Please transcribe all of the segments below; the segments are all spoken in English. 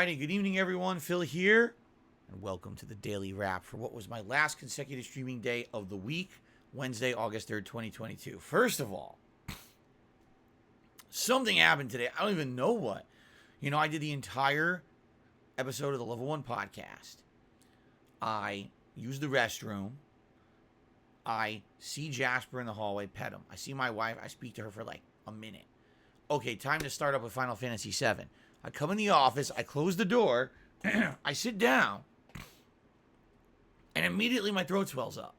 Friday. Good evening, everyone. Phil here, and welcome to the Daily Wrap for what was my last consecutive streaming day of the week, Wednesday, August 3rd, 2022. First of all, something happened today. I don't even know what. I did the entire episode of the Level 1 podcast. I used the restroom. I see Jasper in the hallway, pet him. I see my wife. I speak to her for like a minute. Okay, time to start up with Final Fantasy VII. I come in the office, I close the door, I sit down, and immediately my throat swells up.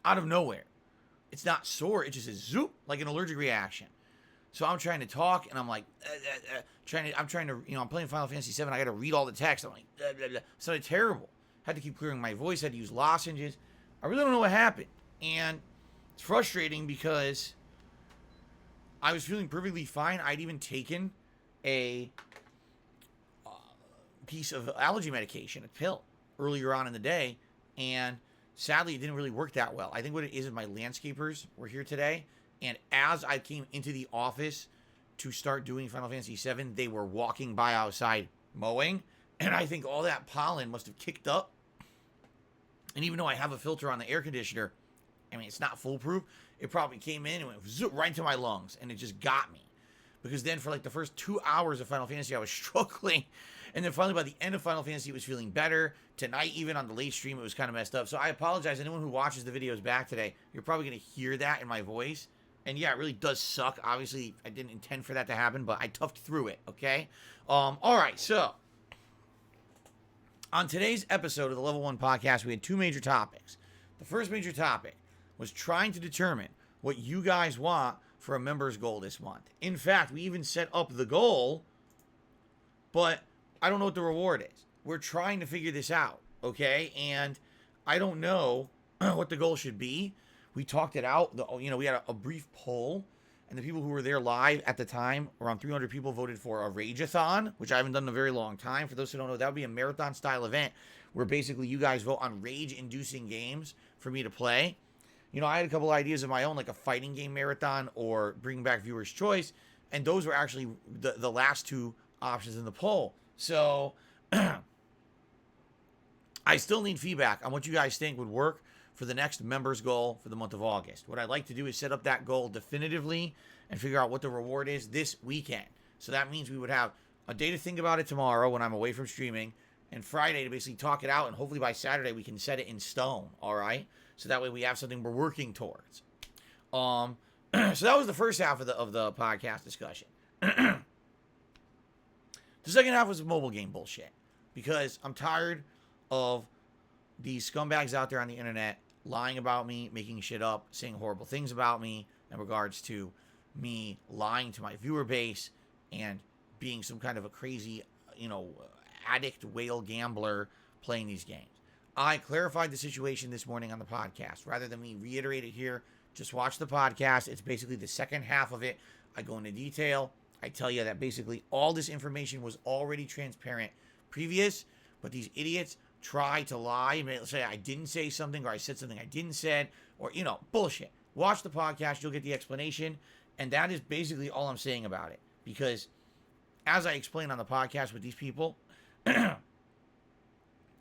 Out of nowhere. It's not sore, it just is zoop, like an allergic reaction. So I'm trying to talk, and I'm like, I'm playing Final Fantasy VII, I gotta read all the text. I'm like, It sounded terrible. Had to keep clearing my voice, had to use lozenges. I really don't know what happened. And it's frustrating because I was feeling perfectly fine. I'd even taken a piece of allergy medication, a pill, earlier on in the day, and sadly it didn't really work that well. I think what it is my landscapers were here today, and as I came into the office to start doing Final Fantasy VII, they were walking by outside mowing, and I think all that pollen must have kicked up. And even though I have a filter on the air conditioner, I mean, it's not foolproof, it probably came in and went zoop right into my lungs, and it just got me. Because then for like the first 2 hours of Final Fantasy, I was struggling. And then finally by the end of Final Fantasy, it was feeling better. Tonight, even on the late stream, it was kind of messed up. So I apologize. Anyone who watches the videos back today, you're probably going to hear that in my voice. And yeah, it really does suck. Obviously, I didn't intend for that to happen, but I toughed through it, okay? All right, so on today's episode of the Level 1 podcast, we had two major topics. The first major topic was trying to determine what you guys want for a members goal this month. In fact, we even set up the goal, but I don't know what the reward is. We're trying to figure this out, okay? And I don't know what the goal should be. We talked it out. We had a brief poll, and the people who were there live at the time, around 300 people voted for a Rage-a-thon, which I haven't done in a very long time. For those who don't know, that would be a marathon-style event where basically you guys vote on rage-inducing games for me to play. I had a couple ideas of my own, like a fighting game marathon or bringing back viewer's choice, and those were actually the last two options in the poll. So I still need feedback on what you guys think would work for the next members goal for the month of August. What I'd like to do is set up that goal definitively and figure out what the reward is this weekend. So that means we would have a day to think about it tomorrow when I'm away from streaming, and Friday to basically talk it out, and hopefully by Saturday we can set it in stone, all right? So that way we have something we're working towards. So that was the first half of the podcast discussion. The second half was mobile game bullshit, because I'm tired of these scumbags out there on the internet lying about me, making shit up, saying horrible things about me in regards to me lying to my viewer base and being some kind of a crazy, addict whale gambler playing these games. I clarified the situation this morning on the podcast. Rather than me reiterate it here, just watch the podcast. It's basically the second half of it. I go into detail. I tell you that basically all this information was already transparent previous, but these idiots try to lie and say I didn't say something, or I said something I didn't say, or, bullshit. Watch the podcast. You'll get the explanation. And that is basically all I'm saying about it. Because as I explained on the podcast with these people,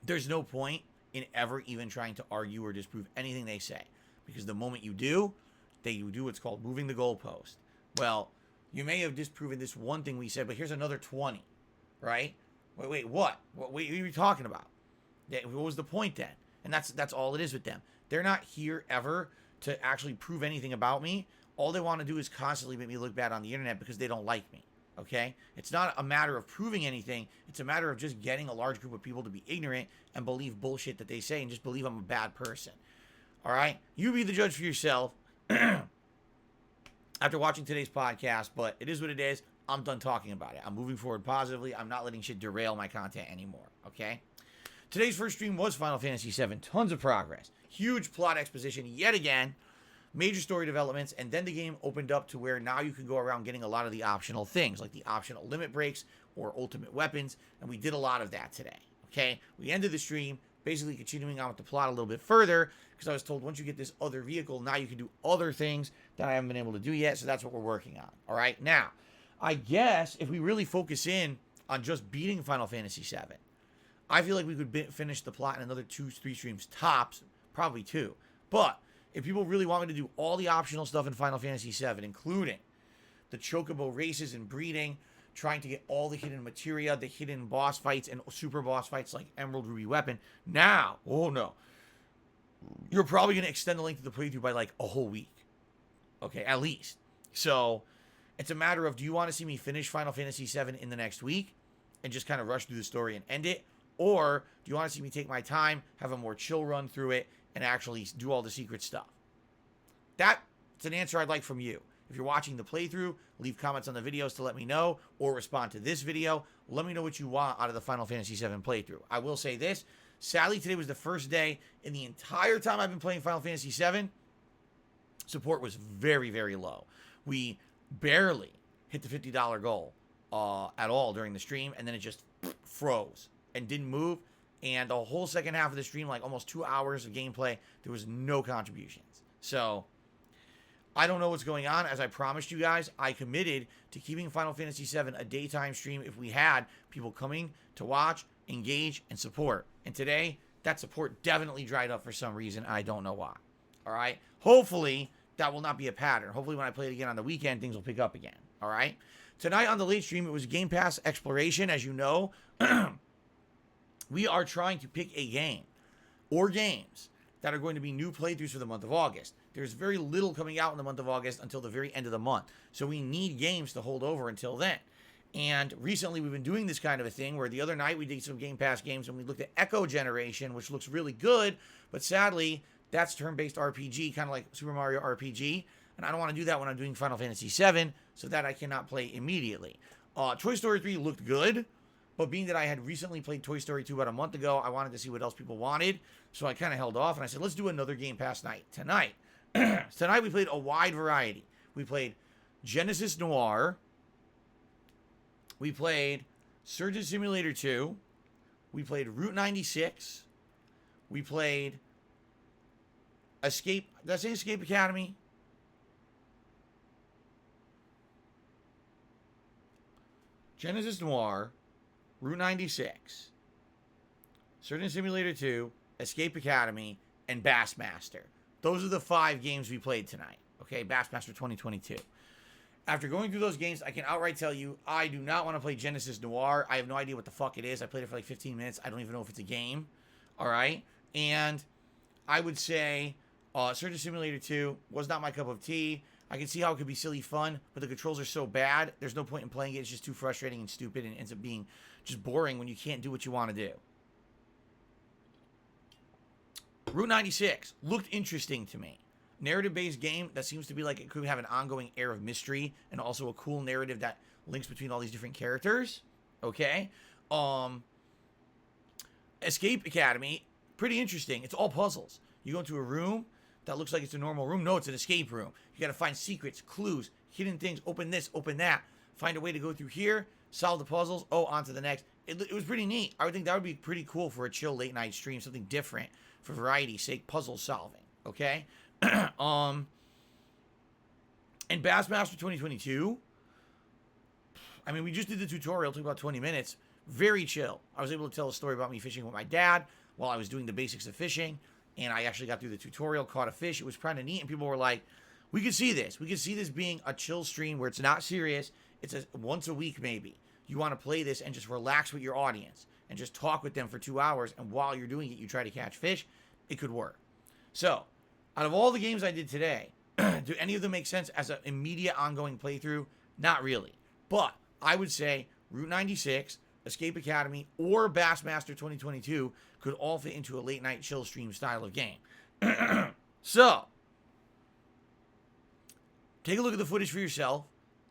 there's no point in ever even trying to argue or disprove anything they say. Because the moment you do, they do what's called moving the goalpost. Well, you may have disproven this one thing we said, but here's another 20, right? Wait, what? What are you talking about? What was the point then? And that's all it is with them. They're not here ever to actually prove anything about me. All they want to do is constantly make me look bad on the internet because they don't like me. Okay? It's not a matter of proving anything. It's a matter of just getting a large group of people to be ignorant and believe bullshit that they say and just believe I'm a bad person. All right? You be the judge for yourself after watching today's podcast, but it is what it is. I'm done talking about it. I'm moving forward positively. I'm not letting shit derail my content anymore. Okay? Today's first stream was Final Fantasy VII. Tons of progress. Huge plot exposition yet again. Major story developments, and then the game opened up to where now you can go around getting a lot of the optional things, like the optional limit breaks or ultimate weapons, and we did a lot of that today, okay? We ended the stream basically continuing on with the plot a little bit further, because I was told once you get this other vehicle, now you can do other things that I haven't been able to do yet, so that's what we're working on, all right? Now, I guess if we really focus in on just beating Final Fantasy VII. I feel like we could finish the plot in another 2-3 streams tops, probably 2. But if people really want me to do all the optional stuff in Final Fantasy VII, including the chocobo races and breeding, trying to get all the hidden materia, the hidden boss fights, and super boss fights like Emerald Ruby Weapon, now, oh no, you're probably going to extend the length of the playthrough by like a whole week. Okay, at least. So it's a matter of, do you want to see me finish Final Fantasy VII in the next week and just kind of rush through the story and end it? Or do you want to see me take my time, have a more chill run through it, and actually do all the secret stuff? That's an answer I'd like from you. If you're watching the playthrough, leave comments on the videos to let me know, or respond to this video. Let me know what you want out of the Final Fantasy VII playthrough. I will say this. Sadly, today was the first day in the entire time I've been playing Final Fantasy VII. Support was very, very low. We barely hit the $50 goal at all during the stream, and then it just froze and didn't move. And the whole second half of the stream, like almost 2 hours of gameplay, there was no contributions. So I don't know what's going on. As I promised you guys, I committed to keeping Final Fantasy VII a daytime stream if we had people coming to watch, engage, and support. And today, that support definitely dried up for some reason. I don't know why. All right? Hopefully, that will not be a pattern. Hopefully, when I play it again on the weekend, things will pick up again. All right? Tonight on the late stream, it was Game Pass Exploration. As you know, we are trying to pick a game or games that are going to be new playthroughs for the month of August. There's very little coming out in the month of August until the very end of the month. So we need games to hold over until then. And recently we've been doing this kind of a thing where the other night we did some Game Pass games and we looked at Echo Generation, which looks really good. But sadly, that's turn-based RPG, kind of like Super Mario RPG. And I don't want to do that when I'm doing Final Fantasy VII, so that I cannot play immediately. Toy Story 3 looked good. But being that I had recently played Toy Story 2 about a month ago, I wanted to see what else people wanted. So I kind of held off, and I said, let's do another Game Pass night tonight. Tonight we played a wide variety. We played Genesis Noir. We played Surgeon Simulator 2. We played Route 96. We played Escape. Did I say Escape Academy? Genesis Noir. Route 96, Surgeon Simulator 2, Escape Academy, and Bassmaster. Those are the 5 games we played tonight. Okay, Bassmaster 2022. After going through those games, I can outright tell you, I do not want to play Genesis Noir. I have no idea what the fuck it is. I played it for like 15 minutes. I don't even know if it's a game. All right? And I would say Surgeon Simulator 2 was not my cup of tea. I can see how it could be silly fun, but the controls are so bad, there's no point in playing it. It's just too frustrating and stupid, and it ends up being just boring when you can't do what you want to do. Route 96 looked interesting to me. Narrative-based game that seems to be like it could have an ongoing air of mystery and also a cool narrative that links between all these different characters. Okay? Escape Academy, pretty interesting. It's all puzzles. You go into a room that looks like it's a normal room. No, it's an escape room. You got to find secrets, clues, hidden things. Open this, open that. Find a way to go through here. Solve the puzzles. Oh, on to the next. It was pretty neat. I would think that would be pretty cool for a chill late night stream. Something different for variety's sake. Puzzle solving. Okay? And Bassmaster 2022. I mean, we just did the tutorial. It took about 20 minutes. Very chill. I was able to tell a story about me fishing with my dad while I was doing the basics of fishing. And I actually got through the tutorial, caught a fish. It was kind of neat. And people were like, we could see this. We could see this being a chill stream where it's not serious. It's once a week, maybe. You want to play this and just relax with your audience and just talk with them for 2 hours. And while you're doing it, you try to catch fish. It could work. So, out of all the games I did today, do any of them make sense as an immediate ongoing playthrough? Not really. But I would say Route 96, Escape Academy, or Bassmaster 2022 could all fit into a late night chill stream style of game. So, take a look at the footage for yourself.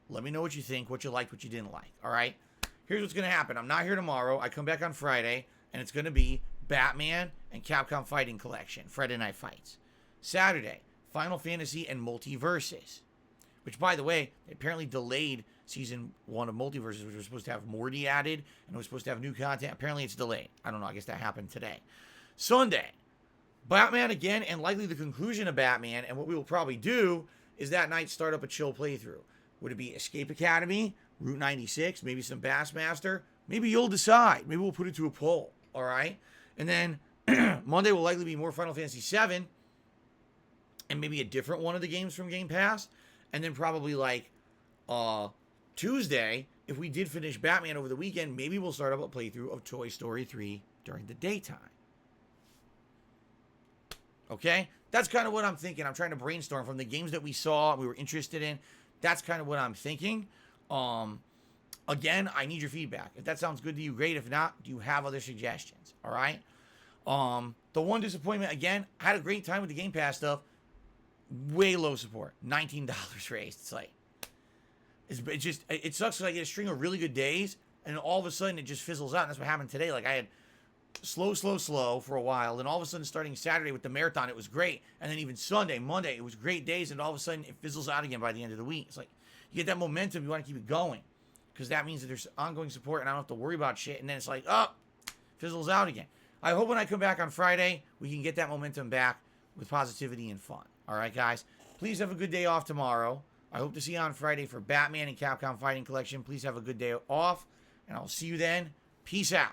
Let me know what you think, what you liked, what you didn't like. All right? Here's what's going to happen. I'm not here tomorrow. I come back on Friday, and it's going to be Batman and Capcom Fighting Collection, Friday Night Fights. Saturday, Final Fantasy and Multiverses, which, by the way, they apparently delayed Season 1 of Multiverses, which was supposed to have Morty added, and it was supposed to have new content. Apparently, it's delayed. I don't know. I guess that happened today. Sunday, Batman again, and likely the conclusion of Batman, and what we will probably do is that night start up a chill playthrough. Would it be Escape Academy, Route 96, maybe some Bassmaster, Maybe you'll decide. Maybe we'll put it to a poll. All right. And then Monday will likely be more Final Fantasy VII and maybe a different one of the games from Game Pass. And then probably like Tuesday, if we did finish Batman over the weekend, maybe we'll start up a playthrough of Toy Story 3 during the daytime. Okay? That's kind of what I'm thinking. I'm trying to brainstorm from the games that we saw, we were interested in. That's kind of what I'm thinking. Again, I need your feedback. If that sounds good to you, great. If not, do you have other suggestions? All right? The one disappointment, again, I had a great time with the Game Pass stuff. Way low support. $19 raised. It's like, it sucks because I get a string of really good days, and then all of a sudden it just fizzles out. And that's what happened today. Like, I had slow for a while. Then all of a sudden, starting Saturday with the marathon, it was great. And then even Sunday, Monday, it was great days. And all of a sudden, it fizzles out again by the end of the week. It's like, you get that momentum, you want to keep it going. Because that means that there's ongoing support, and I don't have to worry about shit. And then it's like, oh, fizzles out again. I hope when I come back on Friday, we can get that momentum back with positivity and fun. All right, guys? Please have a good day off tomorrow. I hope to see you on Friday for Batman and Capcom Fighting Collection. Please have a good day off, and I'll see you then. Peace out.